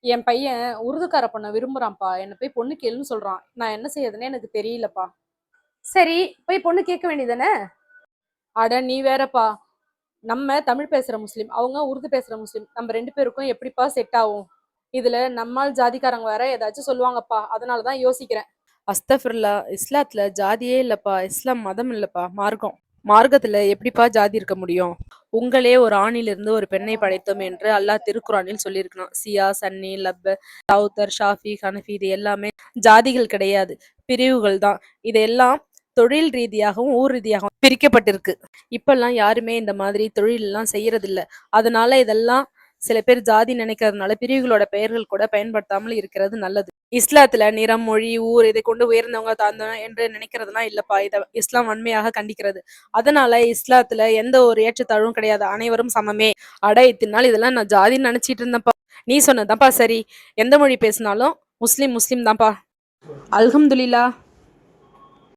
என் பையன் உருதுக்கார பொண்ண விரும்புறான்ப்பா. என்ன போய் பொண்ணு கேளுன்னு சொல்றான். நான் என்ன செய்யறதுன்னே எனக்கு தெரியலப்பா. சரி, போய் பொண்ணு கேட்க வேண்டியதானே? அட நீ வேறப்பா. நம்ம தமிழ் பேசுற முஸ்லீம், அவங்க உருது பேசுற முஸ்லீம். நம்ம 2 பேருக்கும் எப்படிப்பா செட் ஆகும்? இதுல நம்மால் ஜாதிக்காரங்க வேற ஏதாச்சும் சொல்லுவாங்கப்பா. அதனால தான் யோசிக்கிறேன். அஸ்தஃபிருல்லா, இஸ்லாத்துல ஜாதியே இல்லப்பா. இஸ்லாம் மதம் இல்லப்பா, மார்க்கம். மார்க்கத்துல எப்படிப்பா ஜாதி இருக்க முடியும்? உங்களே ஒரு ஆணிலிருந்து ஒரு பெண்ணை படைத்தோம் என்று அல்லாஹ் திருக்குறானில் சொல்லியிருக்கிறான். சியா, சன்னி, லப்ப, தௌதர், ஷாஃபி, ஹனஃபி இது எல்லாமே ஜாதிகள் கிடையாது, பிரிவுகள் தான். இதெல்லாம் தொழில் ரீதியாகவும் ஊர் ரீதியாகவும் பிரிக்கப்பட்டிருக்கு. இப்பெல்லாம் யாருமே இந்த மாதிரி தொழில் எல்லாம் செய்யறது இல்ல. அதனால இதெல்லாம் சில பேர் ஜாதி நினைக்கிறதுனால பிரிவுகளோட பெயர்கள் கூட பயன்படுத்தாமல் இருக்கிறது நல்லது. இஸ்லாத்துல நிறம், மொழி, ஊர் இதை கொண்டு உயர்ந்தவங்க தாழ்ந்தவங்க என்று நினைக்கிறதுலாம் இல்லப்பா. இத இஸ்லாம் வன்மையாக கண்டிக்கிறது. அதனால இஸ்லாத்துல எந்த ஒரு ஏற்றத்தாழ்வும் கிடையாது. அனைவரும் சமமே. அட இத்தனை நாள் இதெல்லாம் நான் ஜாதின்னு நினைச்சிட்டு இருந்தேன்ப்பா. நீ சொன்னதான்ப்பா சரி. எந்த மொழி பேசினாலும் முஸ்லிம் முஸ்லிம் தான்ப்பா. அல்ஹம்துலில்லா.